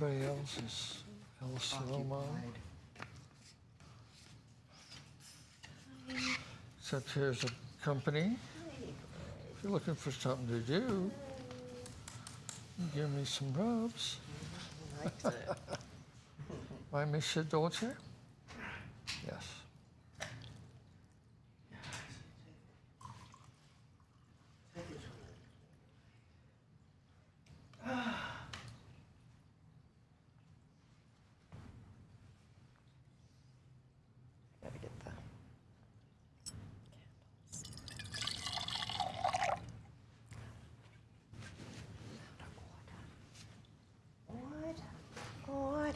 Everybody else is Alciloma. Except here's a company. If you're looking for something to do, you give me some rubs. Likes it. My Miss Dolce? Yes. Gotta get the candles. Order.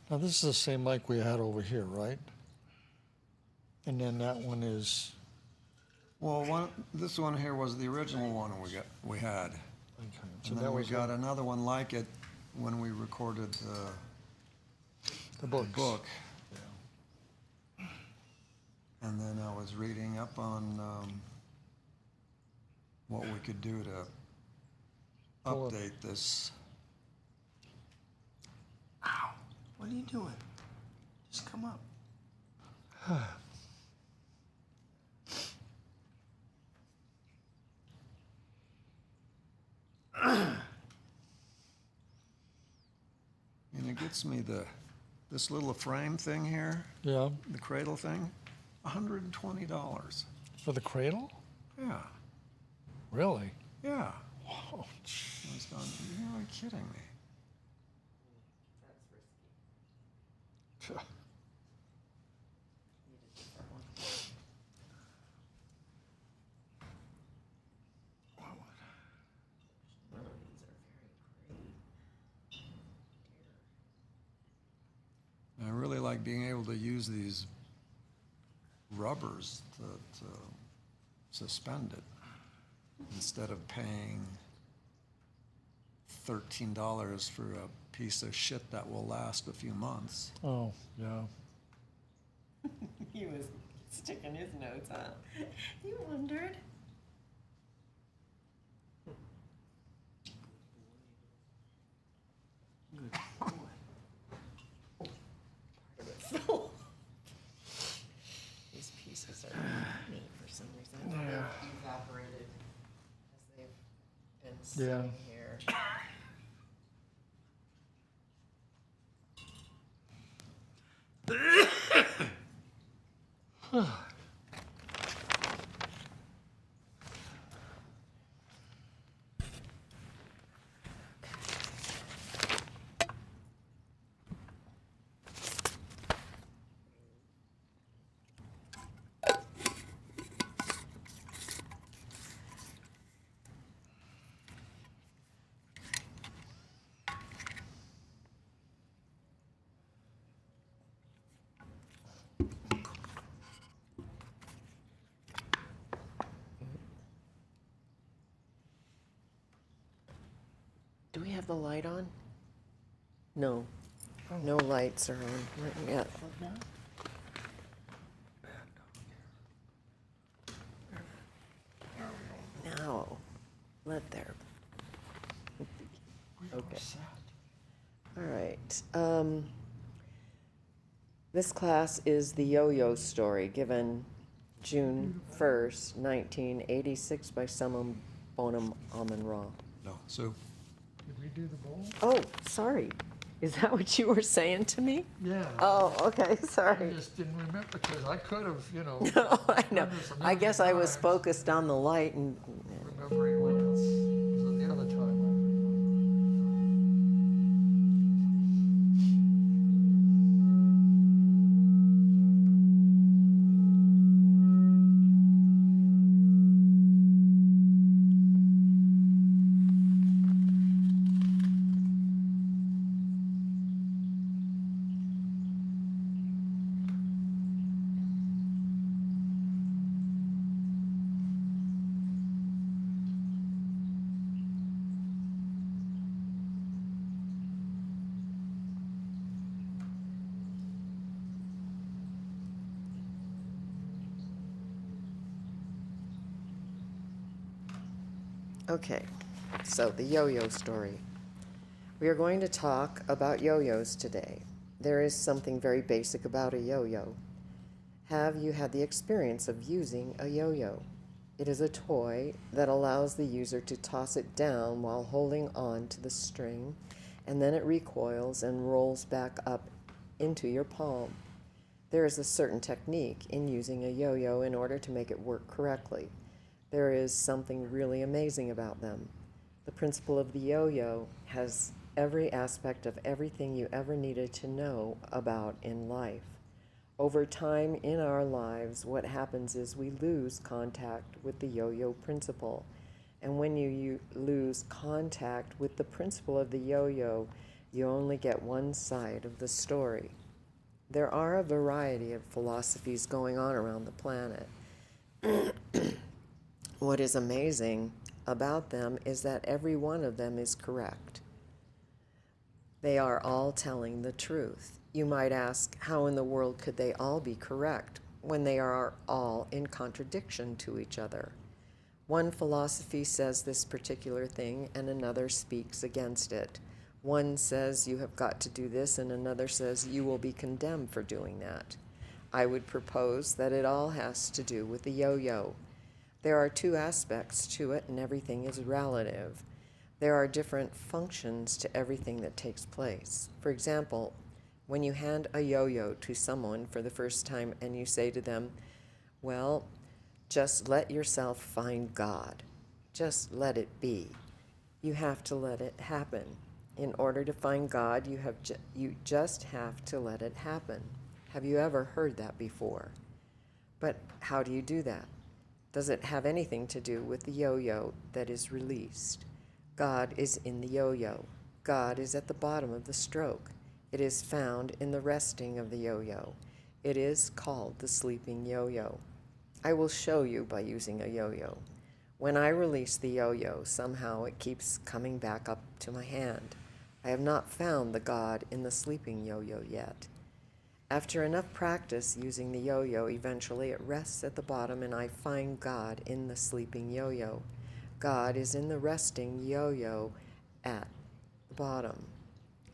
Now this is the same mic we had over here, right? And then that one is, Well, this one here was the original one we had. okay, so And that then we was got another one like it when we recorded the books. book. Yeah. And then I was reading up on what we could do to Pull up. update this. Ow, what are you doing? Just come up. And it gets me this little frame thing here, Yeah, the cradle thing, $120. for the cradle? Yeah, Really? yeah. Oh, I was going, you're really kidding me. That's risky. Need a different one. None of these are very great. I really like being able to use these rubbers to suspend it instead of paying $13 for a piece of shit that will last a few months. oh, yeah. He was sticking his notes out. You wondered. Good. Part of it fell. These pieces are neat for some reason. I don't know if they've evaporated as they've been Yeah. sitting here. Do we have the light on? No. No lights are on yet. Now, let there. Okay. All right. This class is the Yo-Yo Story, given June 1st, 1986 by Simon Bonham Amon-Ra. No, Sue? Did we do the bowl? Oh, sorry. Is that what you were saying to me? Yeah. Oh, okay, I sorry. just didn't remember because I could have, No, I know. done this a I guess I million was times, focused on the light and, remembering when it was the other time. Okay, so the yo-yo story. We are going to talk about yo-yos today. There is something very basic about a yo-yo. Have you had the experience of using a yo-yo? It is a toy that allows the user to toss it down while holding on to the string, and then it recoils and rolls back up into your palm. There is a certain technique in using a yo-yo in order to make it work correctly. There is something really amazing about them. The principle of the yo-yo has every aspect of everything you ever needed to know about in life. Over time in our lives, what happens is we lose contact with the yo-yo principle. And when you lose contact with the principle of the yo-yo, you only get one side of the story. There are a variety of philosophies going on around the planet. What is amazing about them is that every one of them is correct. They are all telling the truth. You might ask, how in the world could they all be correct when they are all in contradiction to each other? One philosophy says this particular thing and another speaks against it. One says you have got to do this and another says you will be condemned for doing that. I would propose that it all has to do with the yo-yo. There are two aspects to it and everything is relative. There are different functions to everything that takes place. For example, when you hand a yo-yo to someone for the first time and you say to them, well, just let yourself find God. Just let it be. You have to let it happen. In order to find God, you just have to let it happen. Have you ever heard that before? But how do you do that? Does it have anything to do with the yo-yo that is released? God is in the yo-yo. God is at the bottom of the stroke. It is found in the resting of the yo-yo. It is called the sleeping yo-yo. I will show you by using a yo-yo. When I release the yo-yo, somehow it keeps coming back up to my hand. I have not found the God in the sleeping yo-yo yet. After enough practice using the yo-yo, eventually it rests at the bottom and I find God in the sleeping yo-yo. God is in the resting yo-yo at the bottom.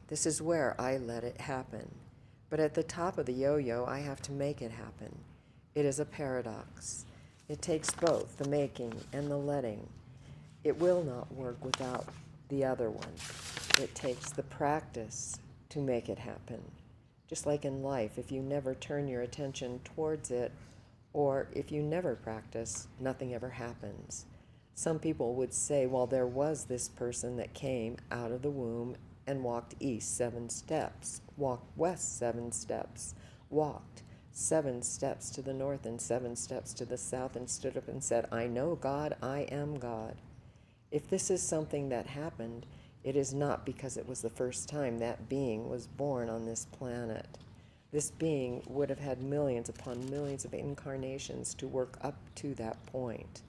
This is where I let it happen. But at the top of the yo-yo, I have to make it happen. It is a paradox. It takes both the making and the letting. It will not work without the other one. It takes the practice to make it happen. Just like in life, if you never turn your attention towards it, or if you never practice, nothing ever happens. Some people would say, well, there was this person that came out of the womb and walked east 7 steps, walked west 7 steps, walked 7 steps to the north and 7 steps to the south, and stood up and said, I know God, I am God. If this is something that happened, it is not because it was the first time that being was born on this planet. This being would have had millions upon millions of incarnations to work up to that point.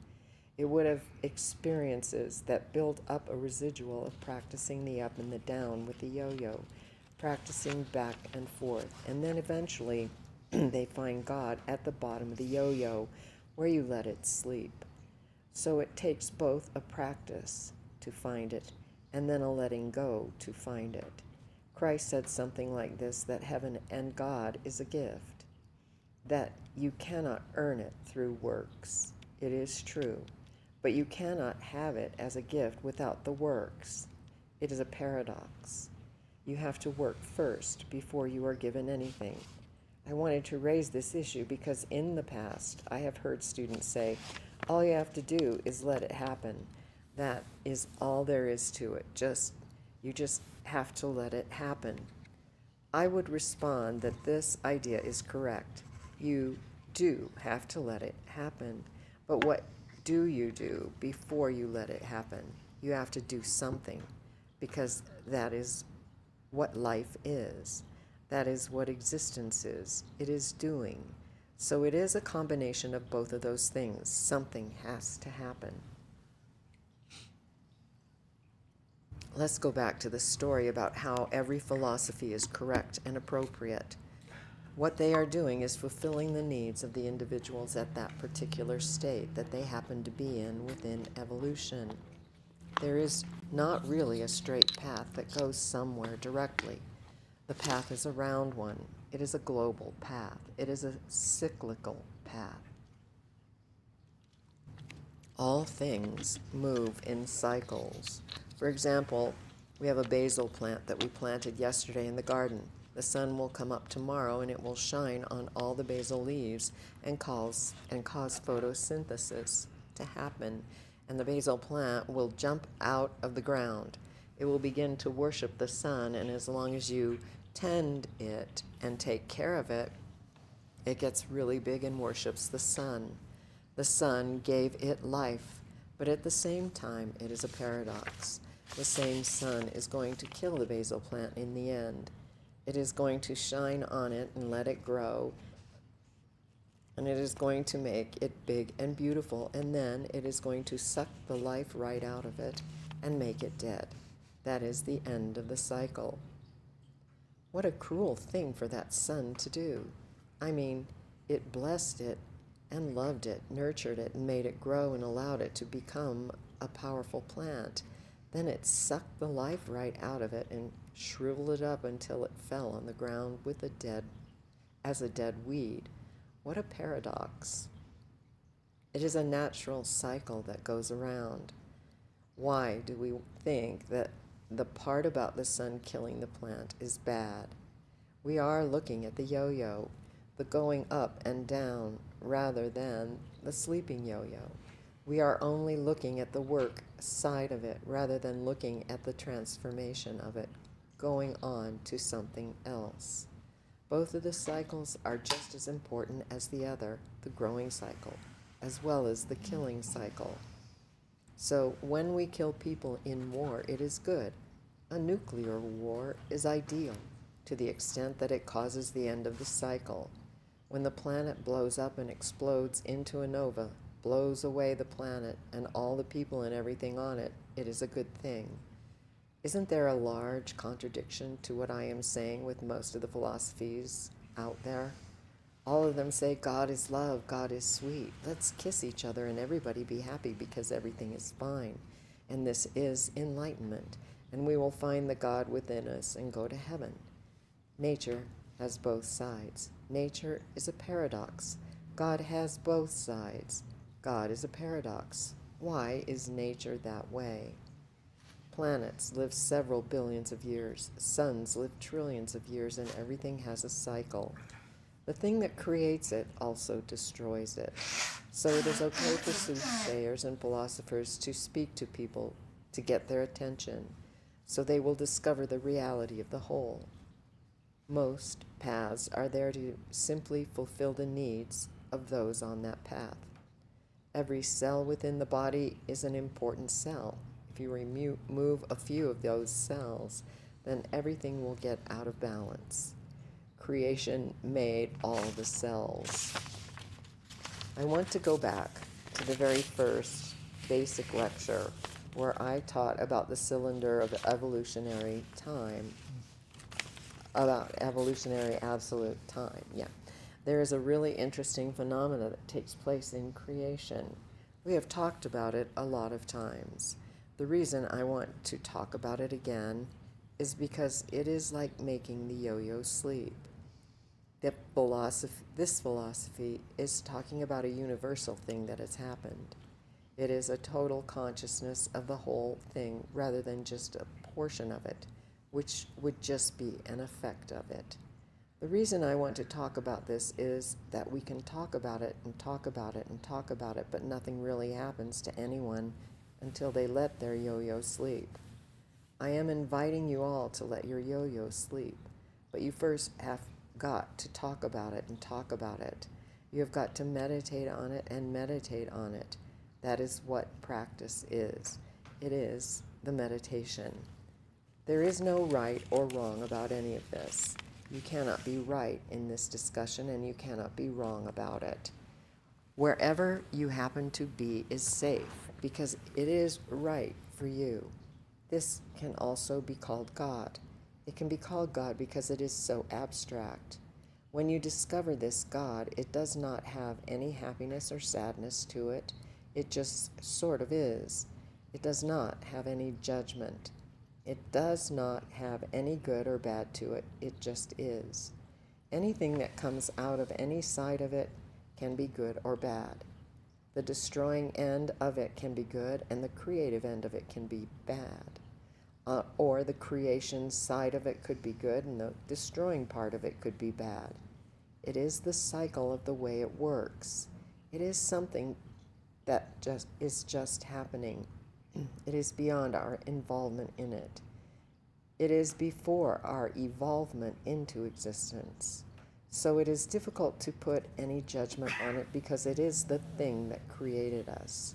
It would have experiences that built up a residual of practicing the up and the down with the yo-yo, practicing back and forth, and then eventually they find God at the bottom of the yo-yo where you let it sleep. So it takes both a practice to find it and then a letting go to find it. Christ said something like this, that heaven and God is a gift, that you cannot earn it through works. It is true, but you cannot have it as a gift without the works. It is a paradox. You have to work first before you are given anything. I wanted to raise this issue because in the past I have heard students say, all you have to do is let it happen. That is all there is to it. You just have to let it happen. I would respond that this idea is correct. You do have to let it happen. But what do you do before you let it happen? You have to do something, because that is what life is. That is what existence is. It is doing. So it is a combination of both of those things. Something has to happen. Let's go back to the story about how every philosophy is correct and appropriate. What they are doing is fulfilling the needs of the individuals at that particular state that they happen to be in within evolution. There is not really a straight path that goes somewhere directly. The path is a round one. It is a global path. It is a cyclical path. All things move in cycles. For example, we have a basil plant that we planted yesterday in the garden. The sun will come up tomorrow and it will shine on all the basil leaves and cause photosynthesis to happen. And the basil plant will jump out of the ground. It will begin to worship the sun, and as long as you tend it and take care of it, it gets really big and worships the sun. The sun gave it life, but at the same time, it is a paradox. The same sun is going to kill the basil plant in the end. It is going to shine on it and let it grow, and it is going to make it big and beautiful, and then it is going to suck the life right out of it and make it dead. That is the end of the cycle. What a cruel thing for that sun to do. I mean, it blessed it and loved it, nurtured it, and made it grow and allowed it to become a powerful plant. Then it sucked the life right out of it and shriveled it up until it fell on the ground as a dead weed. What a paradox. It is a natural cycle that goes around. Why do we think that the part about the sun killing the plant is bad? We are looking at the yo-yo, the going up and down, rather than the sleeping yo-yo. We are only looking at the work side of it rather than looking at the transformation of it, going on to something else. Both of the cycles are just as important as the other, the growing cycle, as well as the killing cycle. So when we kill people in war, it is good. A nuclear war is ideal to the extent that it causes the end of the cycle. When the planet blows up and explodes into a nova, blows away the planet and all the people and everything on it, it is a good thing. Isn't there a large contradiction to what I am saying with most of the philosophies out there? All of them say God is love, God is sweet. Let's kiss each other and everybody be happy because everything is fine. And this is enlightenment. And we will find the God within us and go to heaven. Nature has both sides. Nature is a paradox. God has both sides. God is a paradox. Why is nature that way? Planets live several billions of years. Suns live trillions of years, and everything has a cycle. The thing that creates it also destroys it. So it is okay for soothsayers and philosophers to speak to people to get their attention, so they will discover the reality of the whole. Most paths are there to simply fulfill the needs of those on that path. Every cell within the body is an important cell. If you remove a few of those cells, then everything will get out of balance. Creation made all the cells. I want to go back to the very first basic lecture where I taught about the cylinder of evolutionary time, about evolutionary absolute time. Yeah. There is a really interesting phenomena that takes place in creation. We have talked about it a lot of times. The reason I want to talk about it again is because it is like making the yo-yo sleep. This philosophy is talking about a universal thing that has happened. It is a total consciousness of the whole thing rather than just a portion of it, which would just be an effect of it. The reason I want to talk about this is that we can talk about it and talk about it and talk about it, but nothing really happens to anyone until they let their yo-yo sleep. I am inviting you all to let your yo-yo sleep, but you first have got to talk about it and talk about it. You have got to meditate on it and meditate on it. That is what practice is. It is the meditation. There is no right or wrong about any of this. You cannot be right in this discussion, and you cannot be wrong about it. Wherever you happen to be is safe, because it is right for you. This can also be called God. It can be called God because it is so abstract. When you discover this God, it does not have any happiness or sadness to it. It just sort of is. It does not have any judgment. It does not have any good or bad to it. It just is. Anything that comes out of any side of it can be good or bad. The destroying end of it can be good, and the creative end of it can be bad. Or the creation side of it could be good, and the destroying part of it could be bad. It is the cycle of the way it works. It is something that is just happening. It is beyond our involvement in it. It is before our evolvement into existence. So it is difficult to put any judgment on it because it is the thing that created us.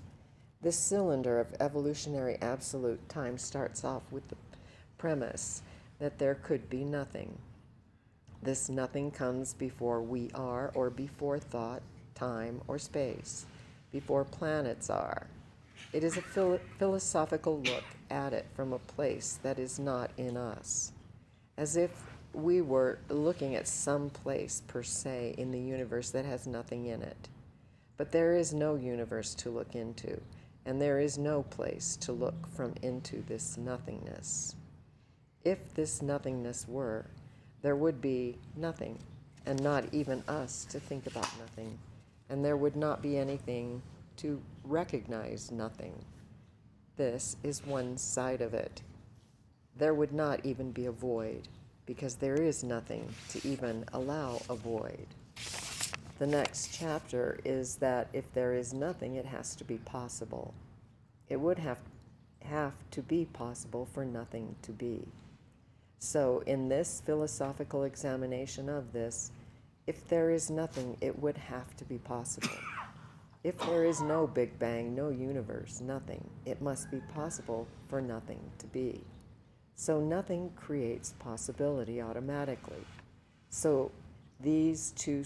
This cylinder of evolutionary absolute time starts off with the premise that there could be nothing. This nothing comes before we are, or before thought, time, or space, before planets are. It is a philosophical look at it from a place that is not in us, as if we were looking at some place per se in the universe that has nothing in it. But there is no universe to look into, and there is no place to look from into this nothingness. If this nothingness were, there would be nothing, and not even us to think about nothing, and there would not be anything to recognize nothing. This is one side of it. There would not even be a void, because there is nothing to even allow a void. The next chapter is that if there is nothing, it has to be possible. It would have to be possible for nothing to be. So in this philosophical examination of this, if there is nothing, it would have to be possible. If there is no Big Bang, no universe, nothing, it must be possible for nothing to be. So nothing creates possibility automatically. So these two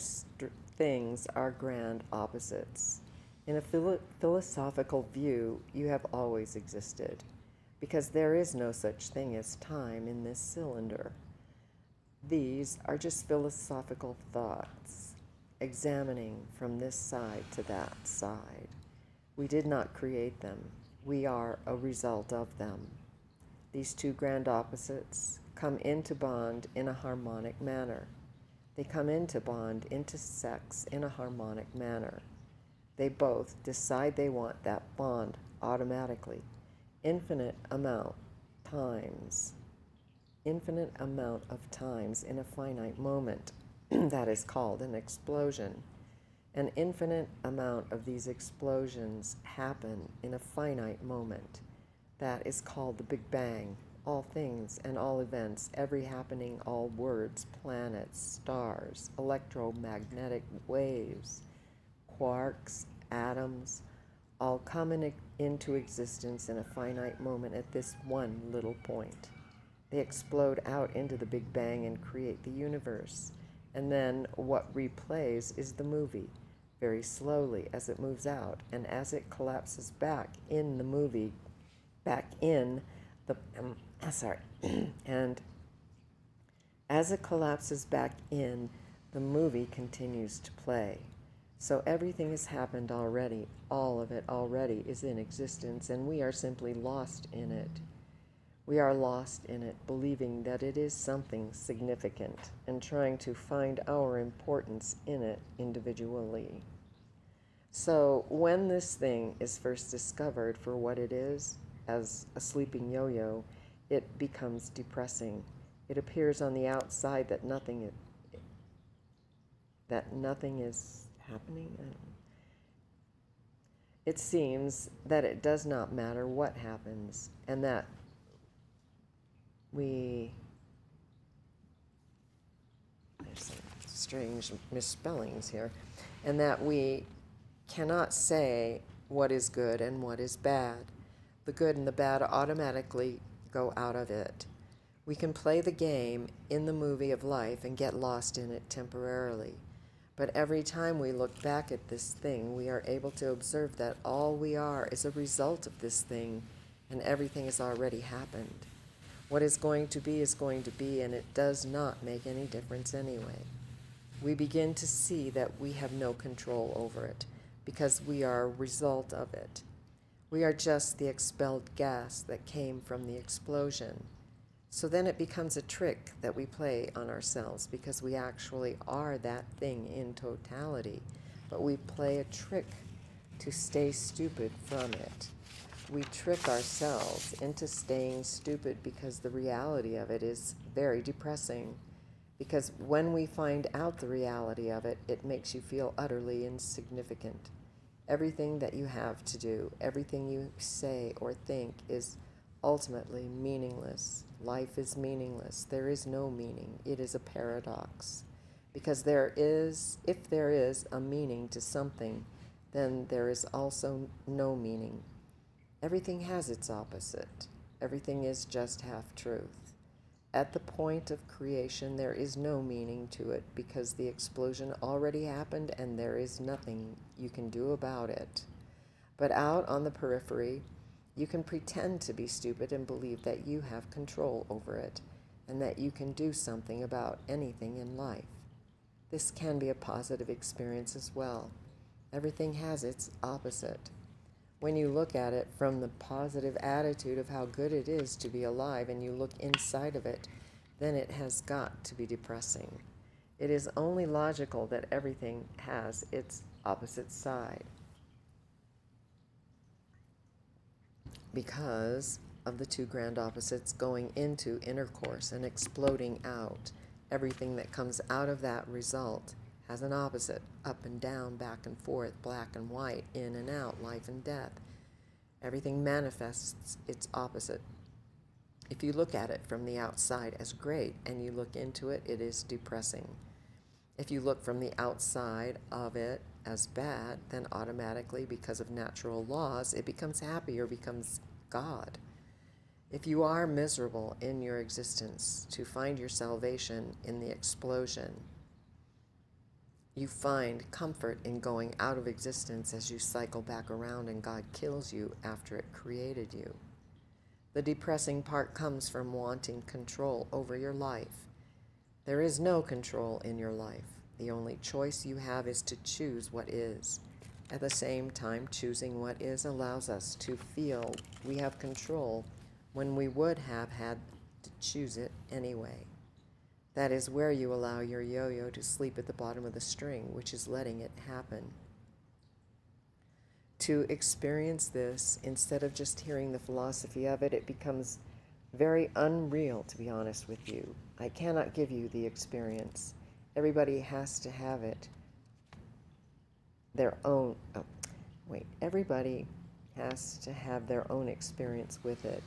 things are grand opposites. In a philosophical view, you have always existed, because there is no such thing as time in this cylinder. These are just philosophical thoughts, examining from this side to that side. We did not create them. We are a result of them. These two grand opposites come into bond in a harmonic manner. They come into bond, into sex in a harmonic manner. They both decide they want that bond automatically. Infinite amount of times in a finite moment. That is called an explosion. An infinite amount of these explosions happen in a finite moment. That is called the Big Bang. All things and all events, every happening, all words, planets, stars, electromagnetic waves, quarks, atoms, all come into existence in a finite moment at this one little point. They explode out into the Big Bang and create the universe. And then what replays is the movie, very slowly as it moves out, and as it collapses back in the movie, and as it collapses back in, the movie continues to play. So everything has happened already. All of it already is in existence, and we are simply lost in it. We are lost in it, believing that it is something significant and trying to find our importance in it individually. So when this thing is first discovered for what it is, as a sleeping yo-yo, it becomes depressing. It appears on the outside that nothing is happening. It seems that it does not matter what happens, and that there's some strange misspellings here, and that we cannot say what is good and what is bad. The good and the bad automatically go out of it. We can play the game in the movie of life and get lost in it temporarily. But every time we look back at this thing, we are able to observe that all we are is a result of this thing, and everything has already happened. What is going to be, and it does not make any difference anyway. We begin to see that we have no control over it, because we are a result of it. We are just the expelled gas that came from the explosion. So then it becomes a trick that we play on ourselves because we actually are that thing in totality, but we play a trick to stay stupid from it. We trick ourselves into staying stupid because the reality of it is very depressing. Because when we find out the reality of it, it makes you feel utterly insignificant. Everything that you have to do, everything you say or think is ultimately meaningless. Life is meaningless. There is no meaning. It is a paradox. Because if there is a meaning to something, then there is also no meaning. Everything has its opposite. Everything is just half-truth. At the point of creation, there is no meaning to it because the explosion already happened and there is nothing you can do about it. But out on the periphery, you can pretend to be stupid and believe that you have control over it and that you can do something about anything in life. This can be a positive experience as well. Everything has its opposite. When you look at it from the positive attitude of how good it is to be alive and you look inside of it, then it has got to be depressing. It is only logical that everything has its opposite side because of the two grand opposites going into intercourse and exploding out. Everything that comes out of that result has an opposite, up and down, back and forth, black and white, in and out, life and death. Everything manifests its opposite. If you look at it from the outside as great and you look into it, it is depressing. If you look from the outside of it as bad, then automatically, because of natural laws, it becomes happy or becomes God. If you are miserable in your existence to find your salvation in the explosion, you find comfort in going out of existence as you cycle back around and God kills you after it created you. The depressing part comes from wanting control over your life. There is no control in your life. The only choice you have is to choose what is. At the same time, choosing what is allows us to feel we have control when we would have had to choose it anyway. That is where you allow your yo-yo to sleep at the bottom of the string, which is letting it happen. To experience this, instead of just hearing the philosophy of it, it becomes very unreal, to be honest with you. I cannot give you the experience. Everybody has to have it. Everybody has to have their own experience with it.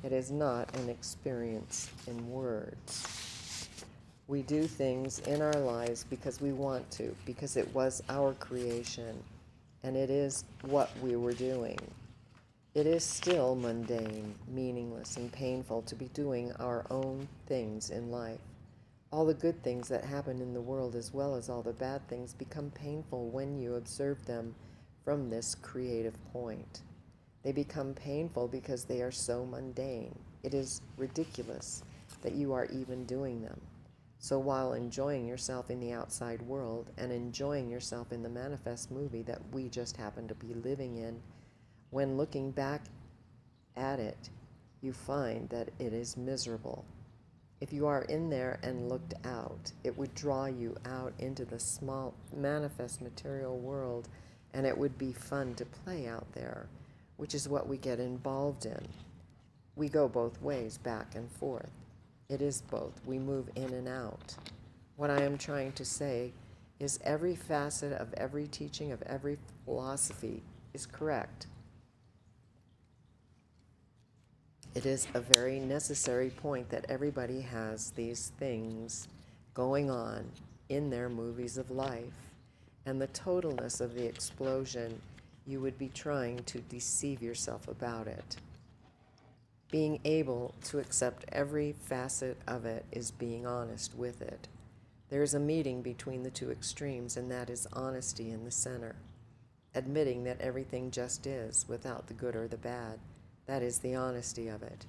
It is not an experience in words. We do things in our lives because we want to, because it was our creation, and it is what we were doing. It is still mundane, meaningless, and painful to be doing our own things in life. All the good things that happen in the world, as well as all the bad things, become painful when you observe them from this creative point. They become painful because they are so mundane. It is ridiculous that you are even doing them. So while enjoying yourself in the outside world and enjoying yourself in the manifest movie that we just happen to be living in, when looking back at it, you find that it is miserable. If you are in there and looked out, it would draw you out into the small manifest material world, and it would be fun to play out there, which is what we get involved in. We go both ways, back and forth. It is both. We move in and out. What I am trying to say is every facet of every teaching, of every philosophy is correct. It is a very necessary point that everybody has these things going on in their movies of life. And the totalness of the explosion, you would be trying to deceive yourself about it. Being able to accept every facet of it is being honest with it. There is a meeting between the two extremes, and that is honesty in the center. Admitting that everything just is, without the good or the bad. That is the honesty of it.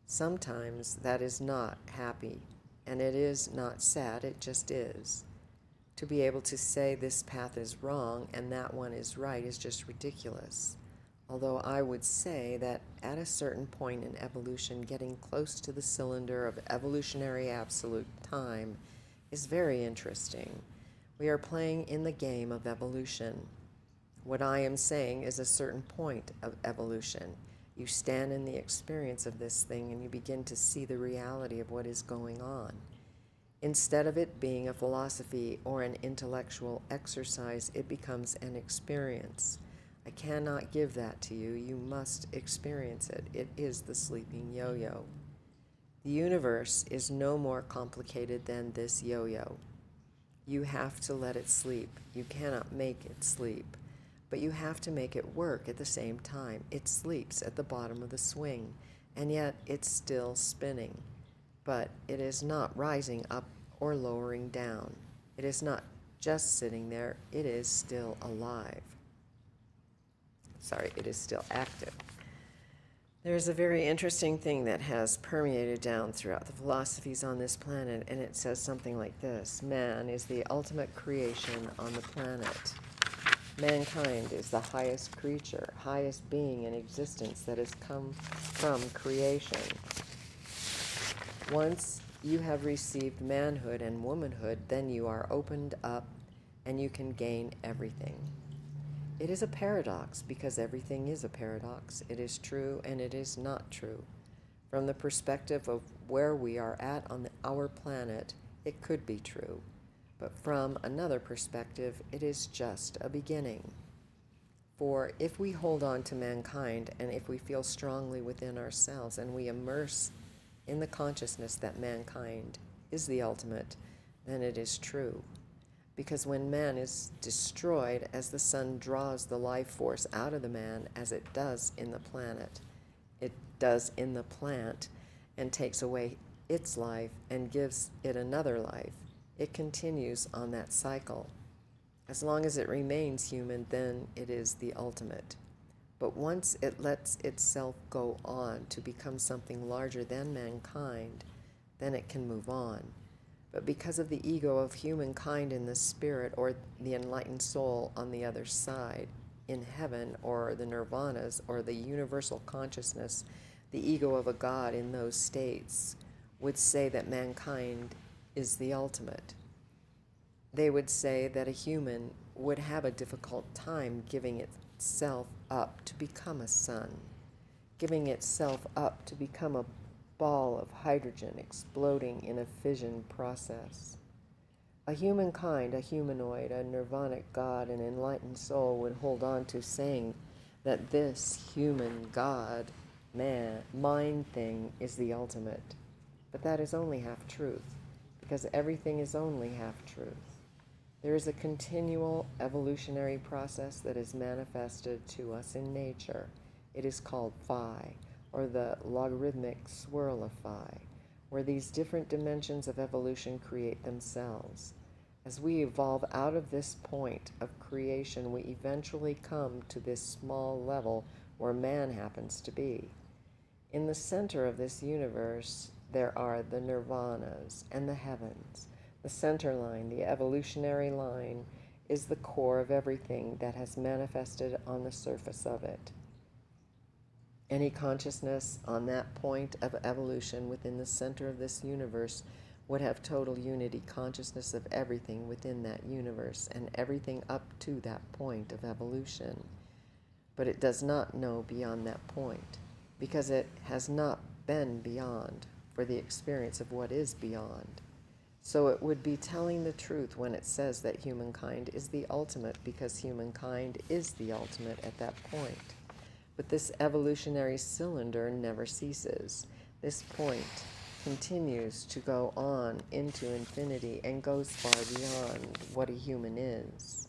Sometimes that is not happy, and it is not sad, it just is. To be able to say this path is wrong and that one is right is just ridiculous. Although I would say that at a certain point in evolution, getting close to the cylinder of evolutionary absolute time is very interesting. We are playing in the game of evolution. What I am saying is a certain point of evolution. You stand in the experience of this thing and you begin to see the reality of what is going on. Instead of it being a philosophy or an intellectual exercise, it becomes an experience. I cannot give that to you. You must experience it. It is the sleeping yo-yo. The universe is no more complicated than this yo-yo. You have to let it sleep. You cannot make it sleep. But you have to make it work at the same time. It sleeps at the bottom of the swing, and yet it's still spinning. But it is not rising up or lowering down. It is not just sitting there. It is still alive. Sorry, it is still active. There's a very interesting thing that has permeated down throughout the philosophies on this planet, and it says something like this: man is the ultimate creation on the planet. Mankind is the highest creature, highest being in existence that has come from creation. Once you have received manhood and womanhood, then you are opened up and you can gain everything. It is a paradox because everything is a paradox. It is true and it is not true. From the perspective of where we are at on our planet, it could be true. But from another perspective, it is just a beginning. For if we hold on to mankind and if we feel strongly within ourselves and we immerse in the consciousness that mankind is the ultimate, then it is true. Because when man is destroyed, as the sun draws the life force out of the man, as it does in the planet, it does in the plant, and takes away its life and gives it another life, it continues on that cycle. As long as it remains human, then it is the ultimate. But once it lets itself go on to become something larger than mankind, then it can move on. But because of the ego of humankind in the spirit, or the enlightened soul on the other side, in heaven, or the nirvanas, or the universal consciousness, the ego of a god in those states would say that mankind is the ultimate. They would say that a human would have a difficult time giving itself up to become a sun, giving itself up to become a ball of hydrogen exploding in a fission process. A humankind, a humanoid, a nirvanic god, an enlightened soul would hold on to saying that this human god, man, mind thing is the ultimate. But that is only half truth, because everything is only half truth. There is a continual evolutionary process that is manifested to us in nature. It is called phi, or the logarithmic swirl of phi, where these different dimensions of evolution create themselves. As we evolve out of this point of creation, we eventually come to this small level where man happens to be. In the center of this universe, there are the nirvanas and the heavens. The center line, the evolutionary line, is the core of everything that has manifested on the surface of it. Any consciousness on that point of evolution within the center of this universe would have total unity consciousness of everything within that universe and everything up to that point of evolution. But it does not know beyond that point, because it has not been beyond for the experience of what is beyond. So it would be telling the truth when it says that humankind is the ultimate, because humankind is the ultimate at that point. But this evolutionary cylinder never ceases. This point continues to go on into infinity and goes far beyond what a human is.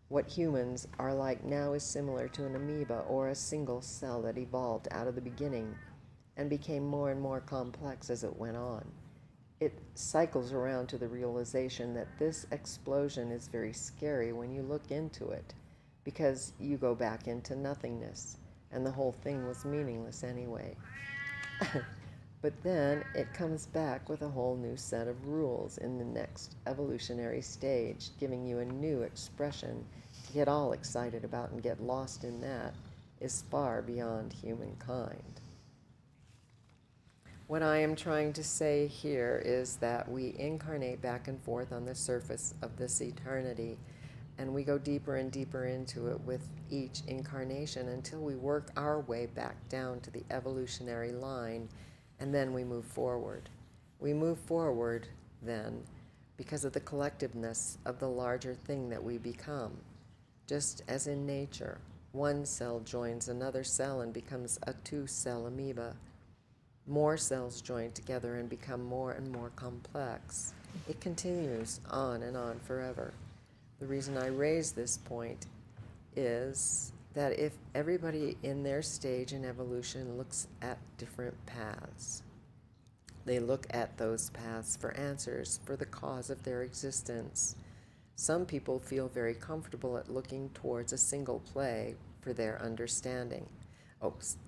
What humans are like now is similar to an amoeba or a single cell that evolved out of the beginning and became more and more complex as it went on. It cycles around to the realization that this explosion is very scary when you look into it, because you go back into nothingness, and the whole thing was meaningless anyway. But then it comes back with a whole new set of rules in the next evolutionary stage, giving you a new expression to get all excited about and get lost in that, is far beyond humankind. What I am trying to say here is that we incarnate back and forth on the surface of this eternity, and we go deeper and deeper into it with each incarnation until we work our way back down to the evolutionary line, and then we move forward. We move forward then because of the collectiveness of the larger thing that we become. Just as in nature, one cell joins another cell and becomes a two-cell amoeba. More cells join together and become more and more complex. It continues on and on forever. The reason I raise this point is that if everybody in their stage in evolution looks at different paths, they look at those paths for answers for the cause of their existence. Some people feel very comfortable at looking towards a single play for their understanding.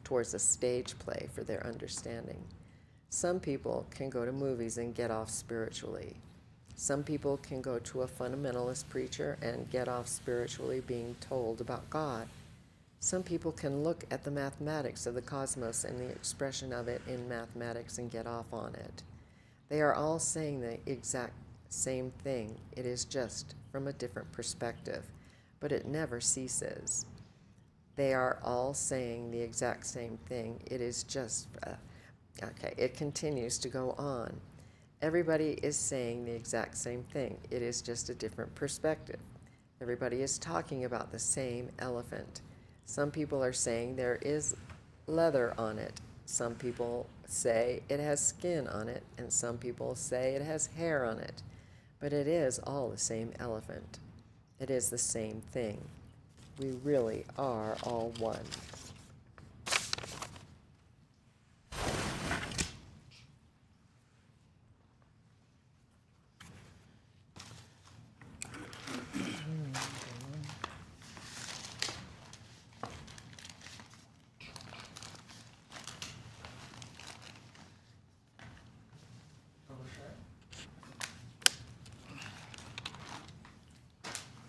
Towards a stage play for their understanding. Some people can go to movies and get off spiritually. Some people can go to a fundamentalist preacher and get off spiritually being told about God. Some people can look at the mathematics of the cosmos and the expression of it in mathematics and get off on it. They are all saying the exact same thing. It is just from a different perspective, but it never ceases. They are all saying the exact same thing. It is just, it continues to go on. Everybody is saying the exact same thing. It is just a different perspective. Everybody is talking about the same elephant. Some people are saying there is leather on it. Some people say it has skin on it, and some people say it has hair on it. But it is all the same elephant. It is the same thing. We really are all one.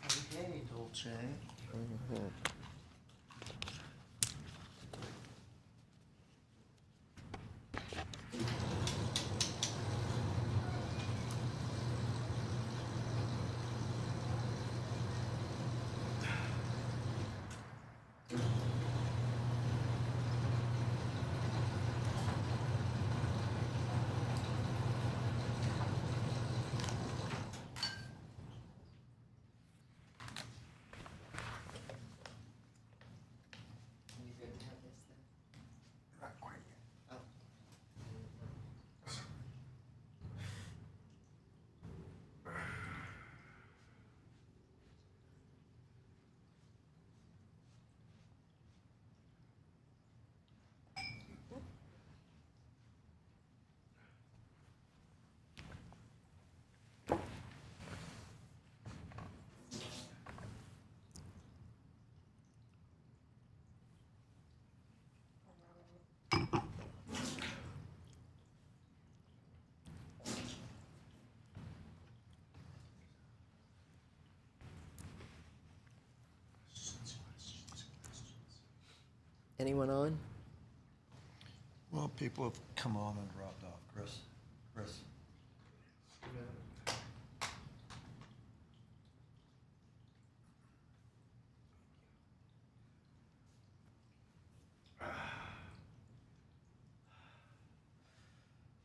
Okay, Dolce. Not quite yet. Anyone on? Well, people have come on and dropped off. Chris?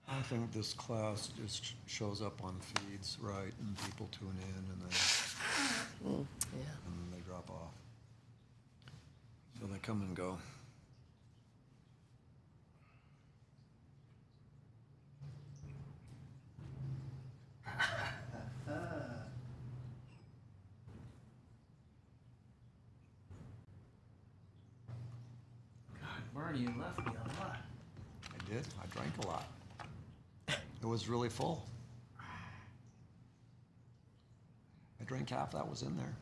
I think this class just shows up on feeds, right, and people tune in and then Yeah. they drop off. So they come and go. God, Bernie, you left me a lot. I did. I drank a lot. It was really full. I drank half that was in there.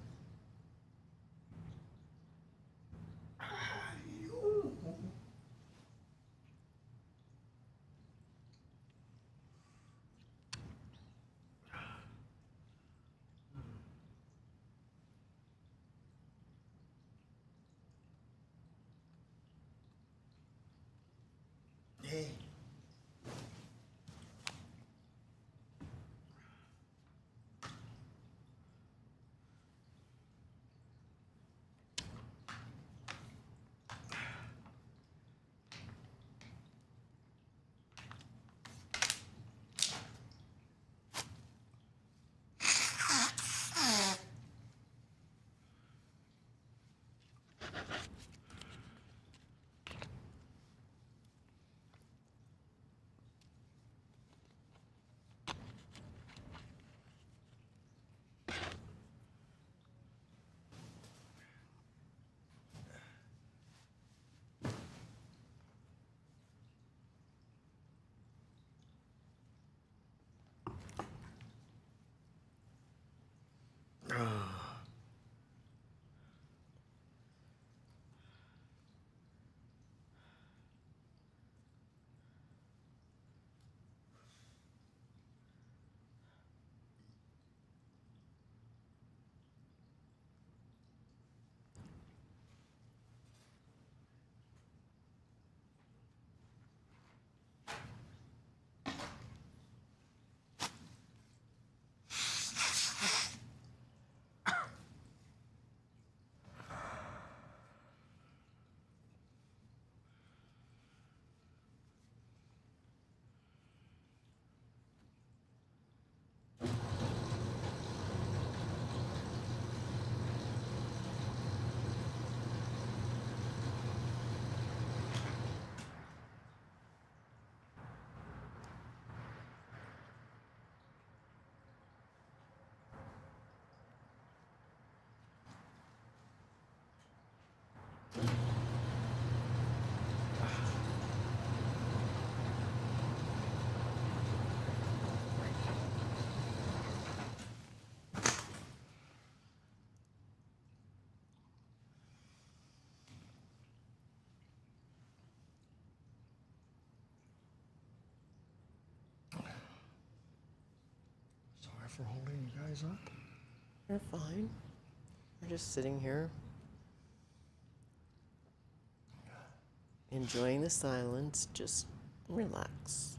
Sorry for holding you guys up. You're fine. We're just sitting here enjoying the silence. Just relax.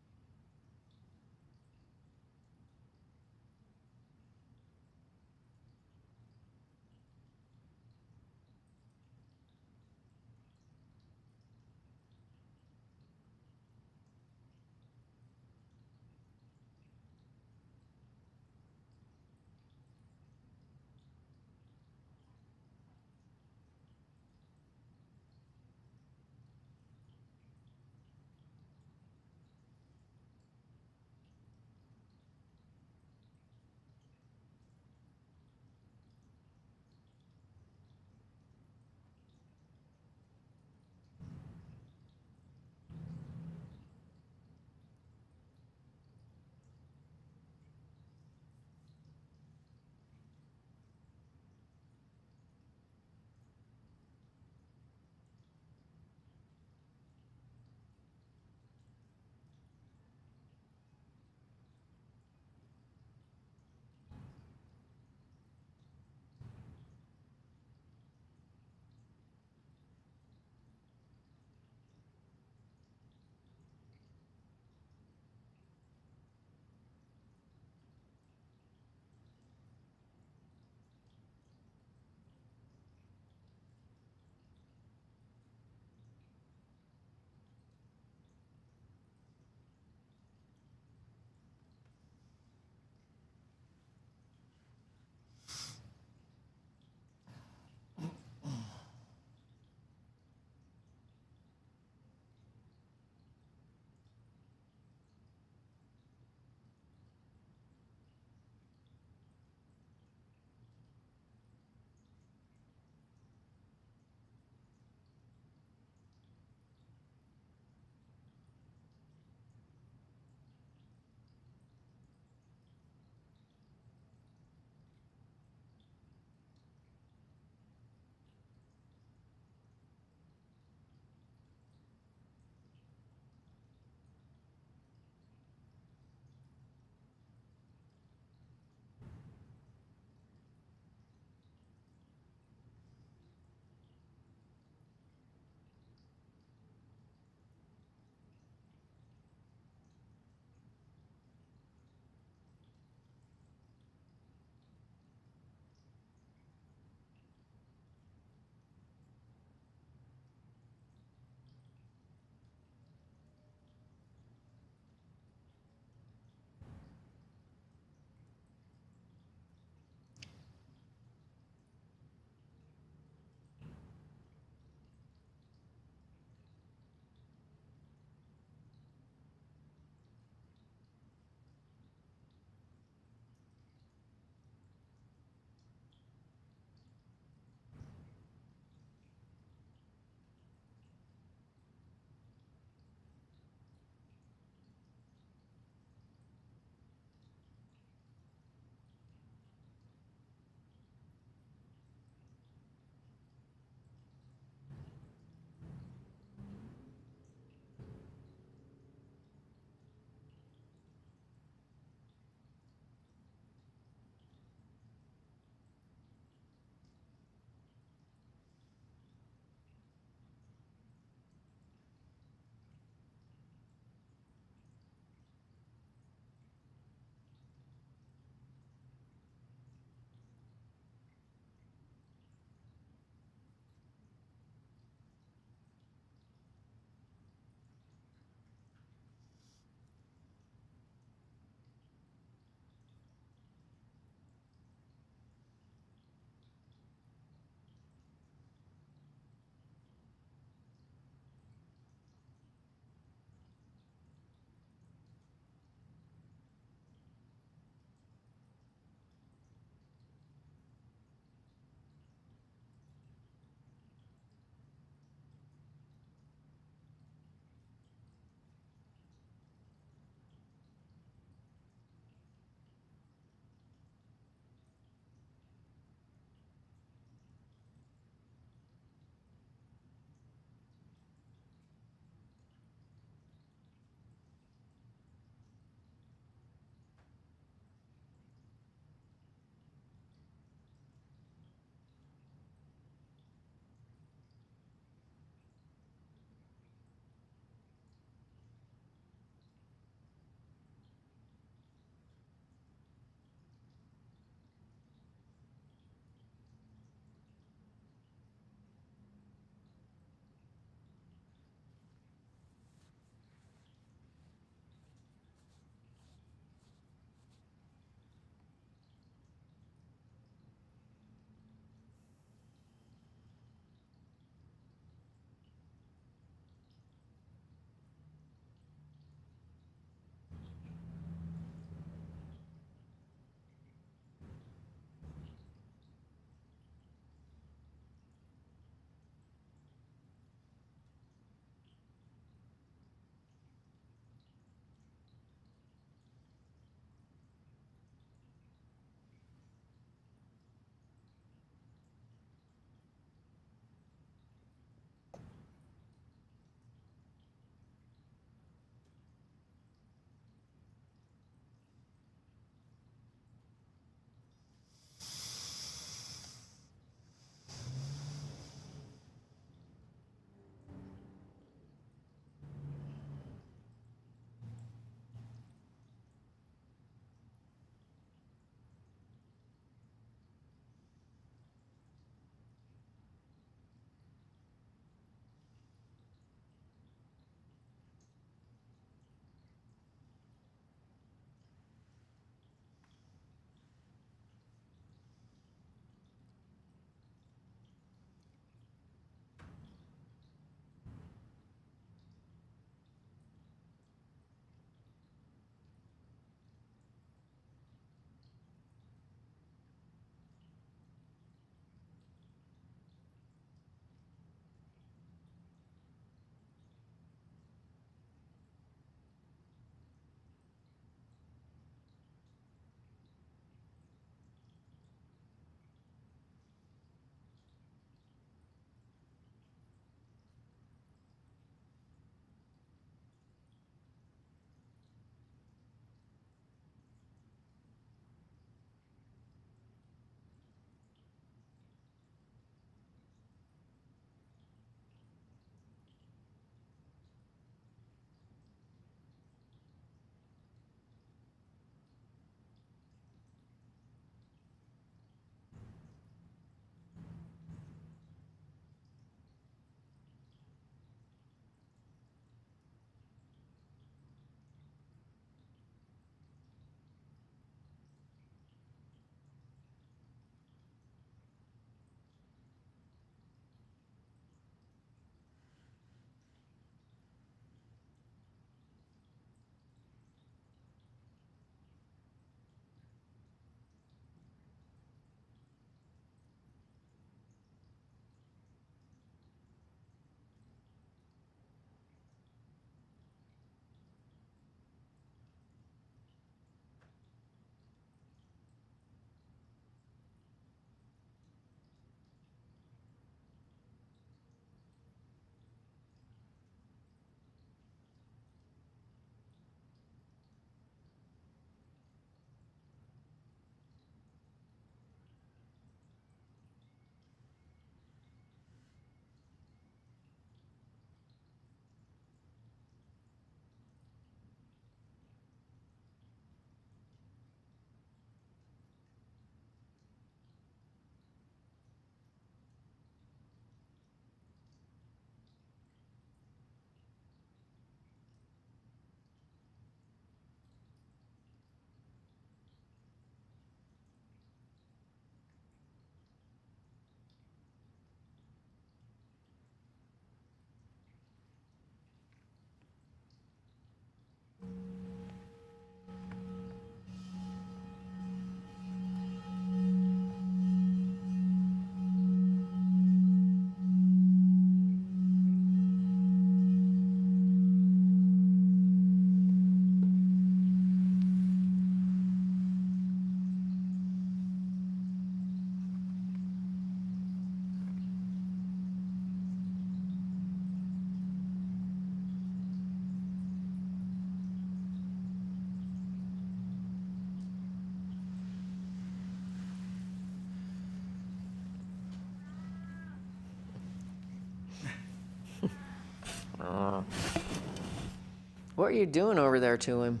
What are you doing over there to him?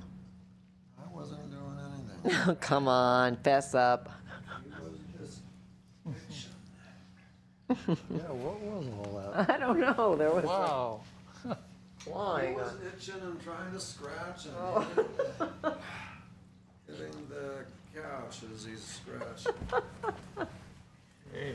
I wasn't doing anything. Come on, fess up. He was just itching. Yeah, what was all that? I don't know. There was Wow. like He flying. was itching and trying to scratch and hitting the couch as he's scratching. Hey,